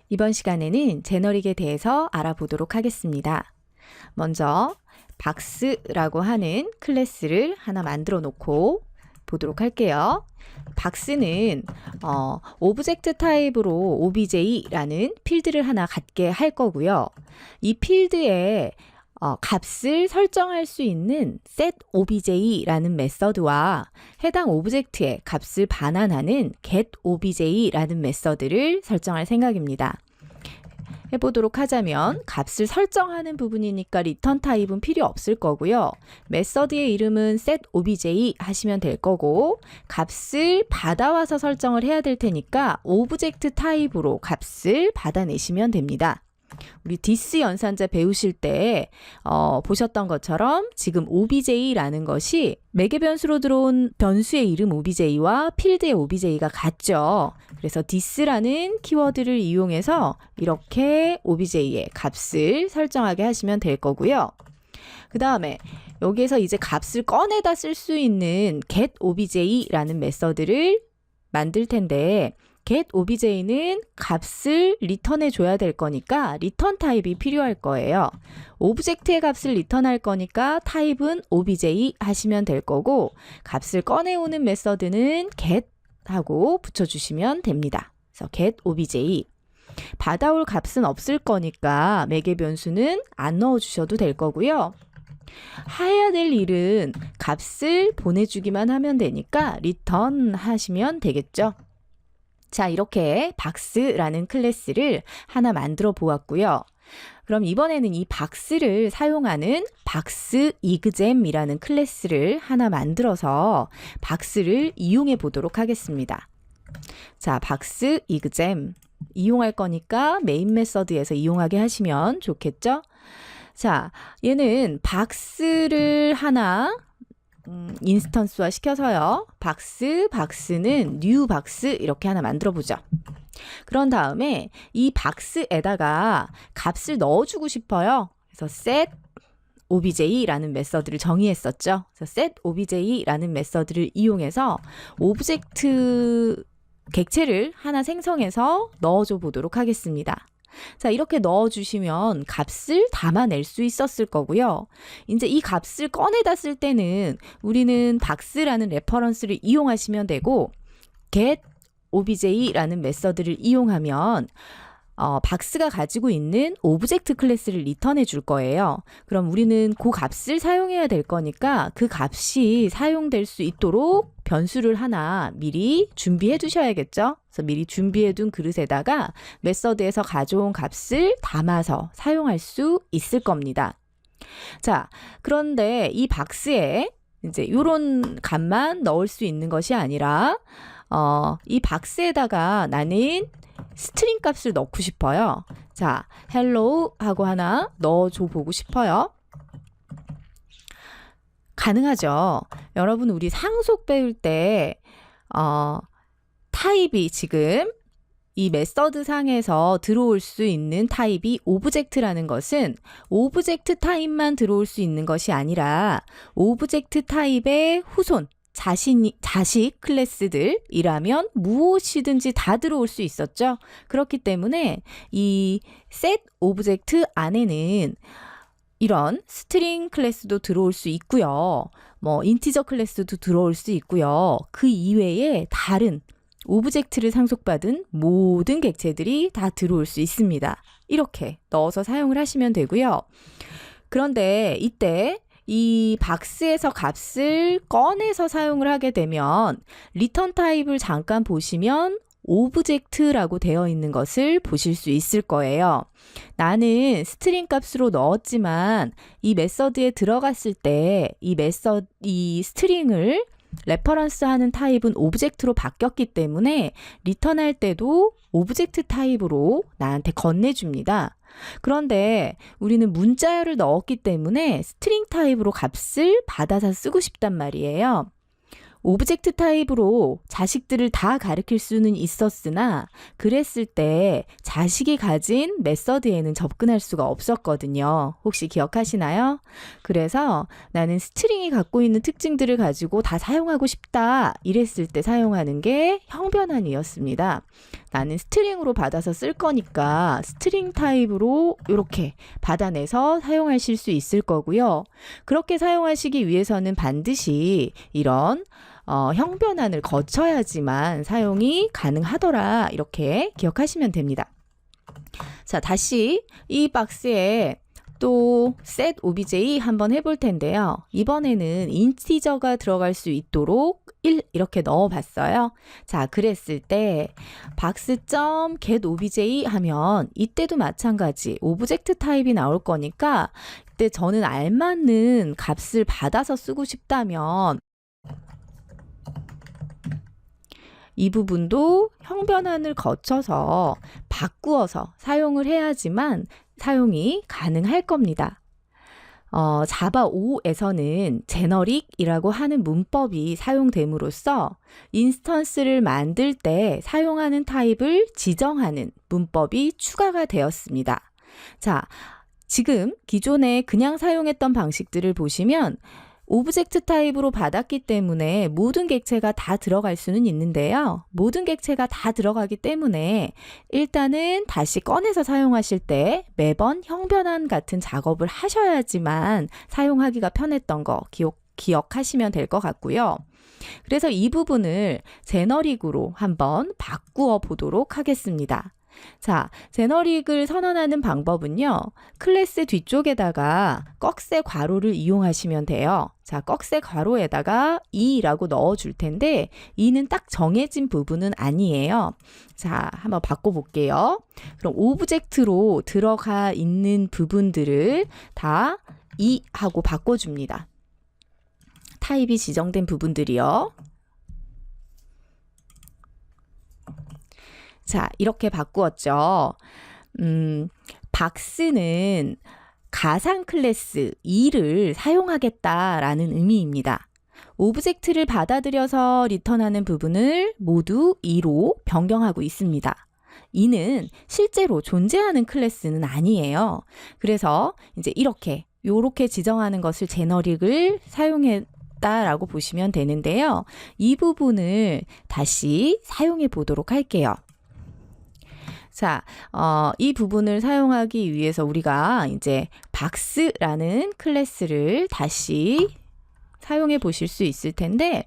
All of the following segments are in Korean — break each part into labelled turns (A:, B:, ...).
A: 이번 시간에는 제너릭에 대해서 알아보도록 하겠습니다. 먼저 박스라고 하는 클래스를 하나 만들어 놓고 보도록 할게요. 박스는 오브젝트 타입으로 obj라는 필드를 하나 갖게 할 거고요. 이 필드에 값을 설정할 수 있는 setObj라는 메서드와 해당 오브젝트의 값을 반환하는 getObj라는 메서드를 설정할 생각입니다. 해보도록 하자면 값을 설정하는 부분이니까 리턴 타입은 필요 없을 거고요. 메서드의 이름은 setObj 하시면 될 거고 값을 받아와서 설정을 해야 될 테니까 오브젝트 타입으로 값을 받아내시면 됩니다. 우리 디스 연산자 배우실 때 보셨던 것처럼 지금 obj라는 것이 매개 변수로 들어온 변수의 이름 obj와 필드의 obj가 같죠. 그래서 this라는 키워드를 이용해서 이렇게 obj의 값을 설정하게 하시면 될 거고요. 그 다음에 여기에서 이제 값을 꺼내다 쓸 수 있는 getObj라는 메서드를 만들 텐데 getObj는 값을 리턴해 줘야 될 거니까 리턴 타입이 필요할 거예요. 오브젝트의 값을 리턴할 거니까 타입은 obj 하시면 될 거고 값을 꺼내오는 메서드는 get 하고 붙여주시면 됩니다. 그래서 getObj 받아올 값은 없을 거니까 매개 변수는 안 넣어주셔도 될 거고요. 해야 될 일은 값을 보내주기만 하면 되니까 return 하시면 되겠죠. 자, 이렇게 박스라는 클래스를 하나 만들어 보았고요. 그럼 이번에는 이 박스를 사용하는 박스Exam이라는 클래스를 하나 만들어서 박스를 이용해 보도록 하겠습니다. 자, 박스Exam 이용할 거니까 메인 메서드에서 이용하게 하시면 좋겠죠? 자, 얘는 박스를 하나 인스턴스화 시켜서요. 박스는 new 박스 이렇게 하나 만들어 보죠. 그런 다음에 이 박스에다가 값을 넣어주고 싶어요. 그래서 set obj라는 메서드를 정의했었죠. 그래서 set obj라는 메서드를 이용해서 오브젝트 객체를 하나 생성해서 넣어줘 보도록 하겠습니다. 자, 이렇게 넣어주시면 값을 담아낼 수 있었을 거고요. 이제 이 값을 꺼내다 쓸 때는 우리는 박스라는 레퍼런스를 이용하시면 되고 getObj라는 메서드를 이용하면 박스가 가지고 있는 오브젝트 클래스를 리턴해 줄 거예요. 그럼 우리는 그 값을 사용해야 될 거니까 그 값이 사용될 수 있도록 변수를 하나 미리 준비해 두셔야겠죠. 그래서 미리 준비해 둔 그릇에다가 메서드에서 가져온 값을 담아서 사용할 수 있을 겁니다. 자, 그런데 이 박스에 이제 이런 값만 넣을 수 있는 것이 아니라 이 박스에다가 나는 스트링 값을 넣고 싶어요. 자, hello 하고 하나 넣어줘 보고 싶어요. 가능하죠. 여러분 우리 상속 배울 때 타입이 지금 이 메서드 상에서 들어올 수 있는 타입이 오브젝트라는 것은 오브젝트 타입만 들어올 수 있는 것이 아니라 오브젝트 타입의 후손 자식 클래스들이라면 무엇이든지 다 들어올 수 있었죠. 그렇기 때문에 이 set 오브젝트 안에는 이런 스트링 클래스도 들어올 수 있고요. 뭐 인티저 클래스도 들어올 수 있고요. 그 이외에 다른 오브젝트를 상속받은 모든 객체들이 다 들어올 수 있습니다. 이렇게 넣어서 사용을 하시면 되고요. 그런데 이때 이 박스에서 값을 꺼내서 사용을 하게 되면 리턴 타입을 잠깐 보시면 오브젝트라고 되어 있는 것을 보실 수 있을 거예요. 나는 스트링 값으로 넣었지만 이 메서드에 들어갔을 때 이 스트링을 레퍼런스 하는 타입은 오브젝트로 바뀌었기 때문에 리턴할 때도 오브젝트 타입으로 나한테 건네줍니다. 그런데 우리는 문자열을 넣었기 때문에 스트링 타입으로 값을 받아서 쓰고 싶단 말이에요. 오브젝트 타입으로 자식들을 다 가리킬 수는 있었으나 그랬을 때 자식이 가진 메서드에는 접근할 수가 없었거든요. 혹시 기억하시나요? 그래서 나는 스트링이 갖고 있는 특징들을 가지고 다 사용하고 싶다 이랬을 때 사용하는 게 형변환이었습니다. 나는 스트링으로 받아서 쓸 거니까 스트링 타입으로 이렇게 받아내서 사용하실 수 있을 거고요. 그렇게 사용하시기 위해서는 반드시 이런 형변환을 거쳐야지만 사용이 가능하더라 이렇게 기억하시면 됩니다. 자, 다시 이 박스에 또 set obj 한번 해볼 텐데요. 이번에는 인티저가 들어갈 수 있도록 1 이렇게 넣어봤어요. 자, 그랬을 때 box.getObj 하면 이때도 마찬가지 오브젝트 타입이 나올 거니까 그때 저는 알맞는 값을 받아서 쓰고 싶다면 이 부분도 형변환을 거쳐서 바꾸어서 사용을 해야지만 사용이 가능할 겁니다. 자바 5에서는 제너릭이라고 하는 문법이 사용됨으로써 인스턴스를 만들 때 사용하는 타입을 지정하는 문법이 추가가 되었습니다. 자, 지금 기존에 그냥 사용했던 방식들을 보시면 오브젝트 타입으로 받았기 때문에 모든 객체가 다 들어갈 수는 있는데요. 모든 객체가 다 들어가기 때문에 일단은 다시 꺼내서 사용하실 때 매번 형변환 같은 작업을 하셔야지만 사용하기가 편했던 거 기억하시면 될 것 같고요. 그래서 이 부분을 제너릭으로 한번 바꾸어 보도록 하겠습니다. 자, 제너릭을 선언하는 방법은요. 클래스 뒤쪽에다가 꺽쇠 괄호를 이용하시면 돼요. 자, 꺽쇠 괄호에다가 2라고 넣어줄 텐데 2는 딱 정해진 부분은 아니에요. 자, 한번 바꿔볼게요. 그럼 오브젝트로 들어가 있는 부분들을 다 2 하고 바꿔줍니다. 타입이 지정된 부분들이요. 자, 이렇게 바꾸었죠. 박스는 가상 클래스 2를 사용하겠다라는 의미입니다. 오브젝트를 받아들여서 리턴하는 부분을 모두 2로 변경하고 있습니다. 2는 실제로 존재하는 클래스는 아니에요. 그래서 이제 요렇게 지정하는 것을 제너릭을 사용했다라고 보시면 되는데요. 이 부분을 다시 사용해 보도록 할게요. 자, 이 부분을 사용하기 위해서 우리가 이제 박스라는 클래스를 다시 사용해 보실 수 있을 텐데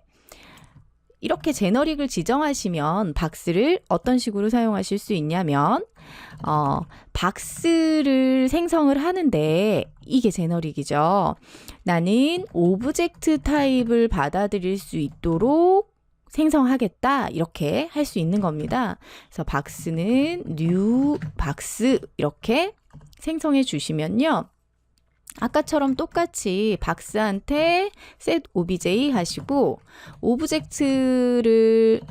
A: 이렇게 제너릭을 지정하시면 박스를 어떤 식으로 사용하실 수 있냐면 박스를 생성을 하는데 이게 제너릭이죠. 나는 오브젝트 타입을 받아들일 수 있도록 생성하겠다 이렇게 할 수 있는 겁니다. 그래서 박스는 new 박스 이렇게 생성해 주시면요. 아까처럼 똑같이 박스한테 set obj 하시고 오브젝트를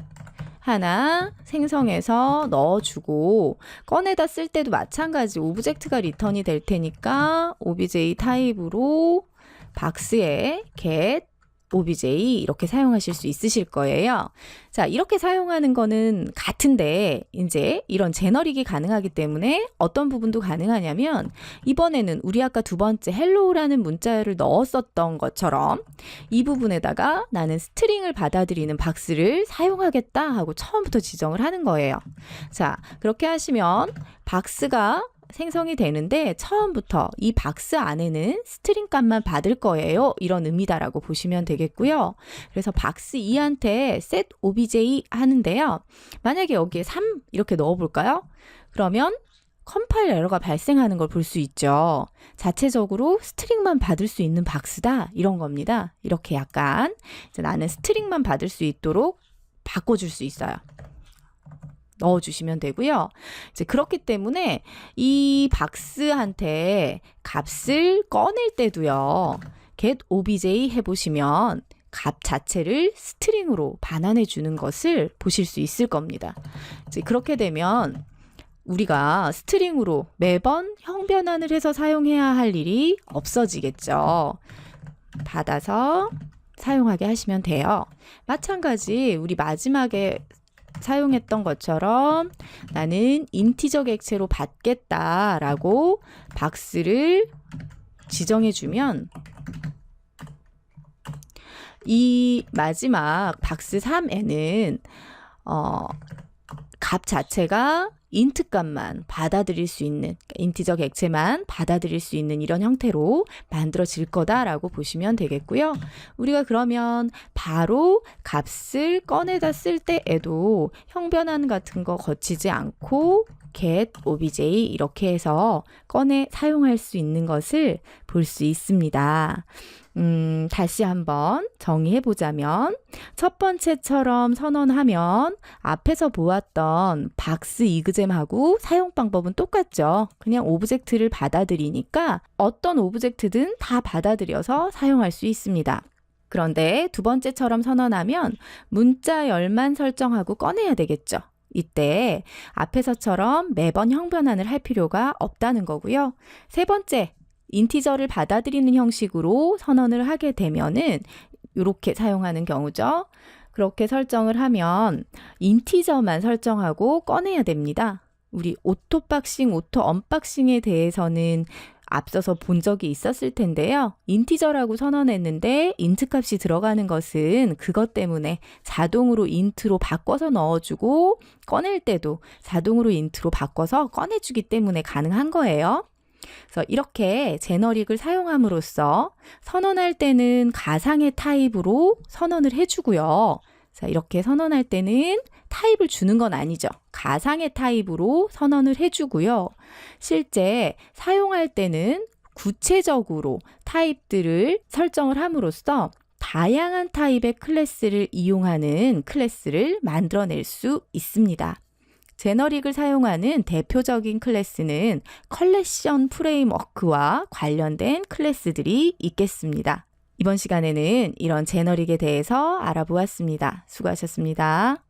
A: 하나 생성해서 넣어주고 꺼내다 쓸 때도 마찬가지 오브젝트가 리턴이 될 테니까 obj 타입으로 박스에 get obj 이렇게 사용하실 수 있으실 거예요. 자, 이렇게 사용하는 거는 같은데 이제 이런 제너릭이 가능하기 때문에 어떤 부분도 가능하냐면 이번에는 우리 아까 두 번째 hello라는 문자를 넣었었던 것처럼 이 부분에다가 나는 스트링을 받아들이는 박스를 사용하겠다 하고 처음부터 지정을 하는 거예요. 자, 그렇게 하시면 박스가 생성이 되는데 처음부터 이 박스 안에는 스트링 값만 받을 거예요. 이런 의미다라고 보시면 되겠고요. 그래서 박스 2한테 set obj 하는데요. 만약에 여기에 3 이렇게 넣어볼까요? 그러면 컴파일 에러가 발생하는 걸 볼 수 있죠. 자체적으로 스트링만 받을 수 있는 박스다 이런 겁니다. 이렇게 약간 이제 나는 스트링만 받을 수 있도록 바꿔줄 수 있어요. 넣어주시면 되고요. 이제 그렇기 때문에 이 박스한테 값을 꺼낼 때도요. get obj 해보시면 값 자체를 스트링으로 반환해 주는 것을 보실 수 있을 겁니다. 이제 그렇게 되면 우리가 스트링으로 매번 형변환을 해서 사용해야 할 일이 없어지겠죠. 받아서 사용하게 하시면 돼요. 마찬가지 우리 마지막에 사용했던 것처럼 나는 인티저 객체로 받겠다라고 박스를 지정해주면 이 마지막 박스 3에는 값 자체가 인트 값만 받아들일 수 있는, 인티저 객체만 받아들일 수 있는 이런 형태로 만들어질 거다라고 보시면 되겠고요. 우리가 그러면 바로 값을 꺼내다 쓸 때에도 형변환 같은 거 거치지 않고 get obj 이렇게 해서 꺼내 사용할 수 있는 것을 볼 수 있습니다. 다시 한번 정의해 보자면 첫 번째처럼 선언하면 앞에서 보았던 박스 이그잼하고 사용 방법은 똑같죠. 그냥 오브젝트를 받아들이니까 어떤 오브젝트든 다 받아들여서 사용할 수 있습니다. 그런데 두 번째처럼 선언하면 문자 열만 설정하고 꺼내야 되겠죠. 이때 앞에서처럼 매번 형변환을 할 필요가 없다는 거고요. 세 번째, 인티저를 받아들이는 형식으로 선언을 하게 되면은 이렇게 사용하는 경우죠. 그렇게 설정을 하면 인티저만 설정하고 꺼내야 됩니다. 우리 오토박싱, 오토 언박싱에 대해서는 앞서서 본 적이 있었을 텐데요. 인티저라고 선언했는데 인트 값이 들어가는 것은 그것 때문에 자동으로 인트로 바꿔서 넣어주고 꺼낼 때도 자동으로 인트로 바꿔서 꺼내주기 때문에 가능한 거예요. 그래서 이렇게 제너릭을 사용함으로써 선언할 때는 가상의 타입으로 선언을 해주고요. 자, 이렇게 선언할 때는 타입을 주는 건 아니죠. 가상의 타입으로 선언을 해주고요. 실제 사용할 때는 구체적으로 타입들을 설정을 함으로써 다양한 타입의 클래스를 이용하는 클래스를 만들어낼 수 있습니다. 제너릭을 사용하는 대표적인 클래스는 컬렉션 프레임워크와 관련된 클래스들이 있겠습니다. 이번 시간에는 이런 제너릭에 대해서 알아보았습니다. 수고하셨습니다.